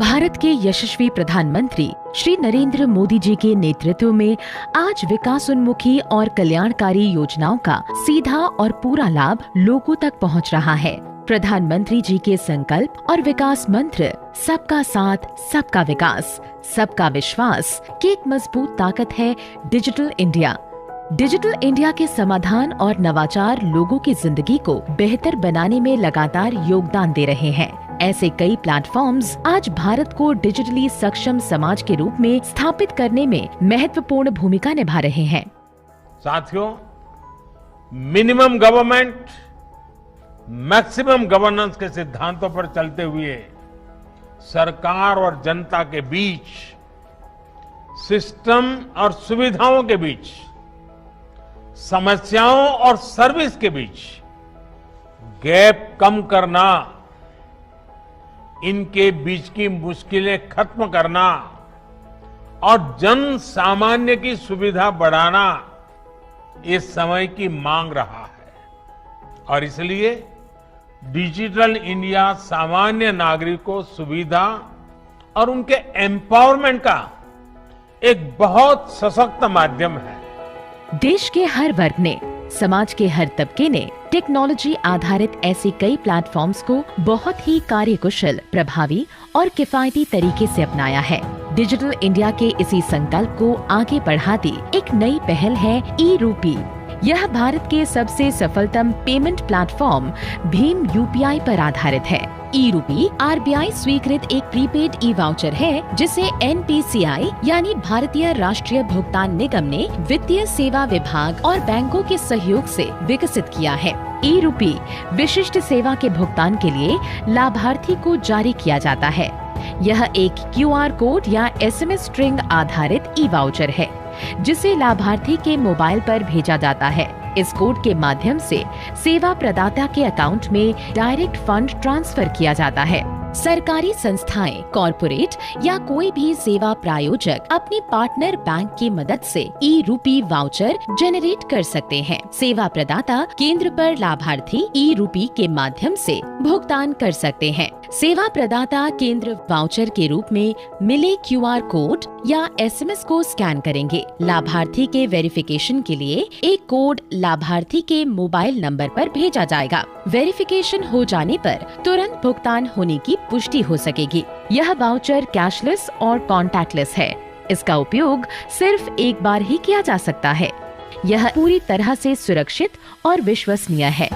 भारत के यशस्वी प्रधानमंत्री श्री नरेंद्र मोदी जी के नेतृत्व में आज विकासोन्मुखी और कल्याणकारी योजनाओं का सीधा और पूरा लाभ लोगों तक पहुंच रहा है। प्रधानमंत्री जी के संकल्प और विकास मंत्र सबका साथ, सबका विकास, सबका विश्वास की एक मजबूत ताकत है डिजिटल इंडिया। डिजिटल इंडिया के समाधान और नवाचार लोगों की जिंदगी को बेहतर बनाने में लगातार योगदान दे रहे हैं। ऐसे कई प्लेटफॉर्म्स आज भारत को डिजिटली सक्षम समाज के रूप में स्थापित करने में महत्वपूर्ण भूमिका निभा रहे हैं। साथियों, मिनिमम गवर्नमेंट मैक्सिमम गवर्नेंस के सिद्धांतों पर चलते हुए सरकार और जनता के बीच, सिस्टम और सुविधाओं के बीच, समस्याओं और सर्विस के बीच गैप कम करना, इनके बीच की मुश्किलें खत्म करना और जन सामान्य की सुविधा बढ़ाना इस समय की मांग रहा है। और इसलिए डिजिटल इंडिया सामान्य नागरिक को सुविधा और उनके एम्पावरमेंट का एक बहुत सशक्त माध्यम है। देश के हर वर्ग ने, समाज के हर तबके ने टेक्नोलॉजी आधारित ऐसे कई प्लेटफॉर्म्स को बहुत ही कार्यकुशल, प्रभावी और किफायती तरीके से अपनाया है। डिजिटल इंडिया के इसी संकल्प को आगे बढ़ाती एक नई पहल है ई-रूपी। यह भारत के सबसे सफलतम पेमेंट प्लेटफॉर्म भीम यूपीआई पर आधारित है। ई-रूपी आरबीआई स्वीकृत एक प्रीपेड ई वाउचर है, जिसे एनपीसीआई यानी भारतीय राष्ट्रीय भुगतान निगम ने वित्तीय सेवा विभाग और बैंकों के सहयोग से विकसित किया है। ई-रूपी विशिष्ट सेवा के भुगतान के लिए लाभार्थी को जारी किया जाता है। यह एक क्यूआर कोड या एसएमएस स्ट्रिंग आधारित ई वाउचर है, जिसे लाभार्थी के मोबाइल पर भेजा जाता है। इस कोड के माध्यम से सेवा प्रदाता के अकाउंट में डायरेक्ट फंड ट्रांसफर किया जाता है। सरकारी संस्थाएं, कॉरपोरेट या कोई भी सेवा प्रायोजक अपने पार्टनर बैंक की मदद से ई-रूपी वाउचर जनरेट कर सकते हैं। सेवा प्रदाता केंद्र पर लाभार्थी ई-रूपी के माध्यम से भुगतान कर सकते हैं। सेवा प्रदाता केंद्र वाउचर के रूप में मिले क्यूआर कोड या एसएमएस को स्कैन करेंगे। लाभार्थी के वेरिफिकेशन के लिए एक कोड लाभार्थी के मोबाइल नंबर पर भेजा जाएगा। वेरिफिकेशन हो जाने पर तुरंत भुगतान होने की पुष्टि हो सकेगी। यह वाउचर कैशलेस और कॉन्टैक्टलेस है। इसका उपयोग सिर्फ एक बार ही किया जा सकता है। यह पूरी तरह से सुरक्षित और विश्वसनीय है।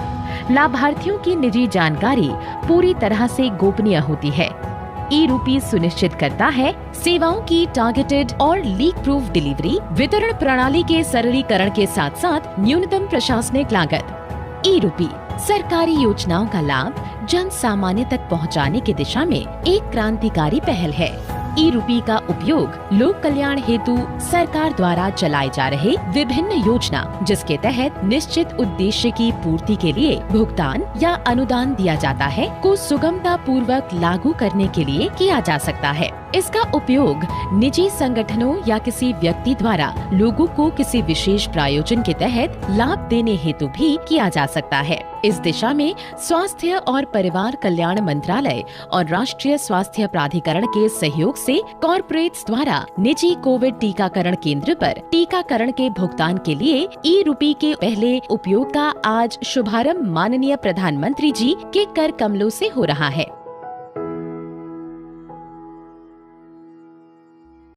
लाभार्थियों की निजी जानकारी पूरी तरह से गोपनीय होती है। ई-रूपी सुनिश्चित करता है सेवाओं की टारगेटेड और लीक प्रूफ डिलीवरी, वितरण प्रणाली के सरलीकरण के साथ साथ न्यूनतम प्रशासनिक लागत। ई-रूपी सरकारी योजनाओं का लाभ जन सामान्य तक पहुंचाने की दिशा में एक क्रांतिकारी पहल है। ई-रूपी का उपयोग लोक कल्याण हेतु सरकार द्वारा चलाए जा रहे विभिन्न योजना, जिसके तहत निश्चित उद्देश्य की पूर्ति के लिए भुगतान या अनुदान दिया जाता है, को सुगमता पूर्वक लागू करने के लिए किया जा सकता है। इसका उपयोग निजी संगठनों या किसी व्यक्ति द्वारा लोगों को किसी विशेष प्रायोजन के तहत लाभ देने हेतु भी किया जा सकता है। इस दिशा में स्वास्थ्य और परिवार कल्याण मंत्रालय और राष्ट्रीय स्वास्थ्य प्राधिकरण के सहयोग से कॉर्पोरेट्स द्वारा निजी कोविड टीकाकरण केंद्र पर टीकाकरण के भुगतान के लिए ई-रूपी के पहले उपयोग का आज शुभारंभ माननीय प्रधानमंत्री जी के कर कमलों से हो रहा है।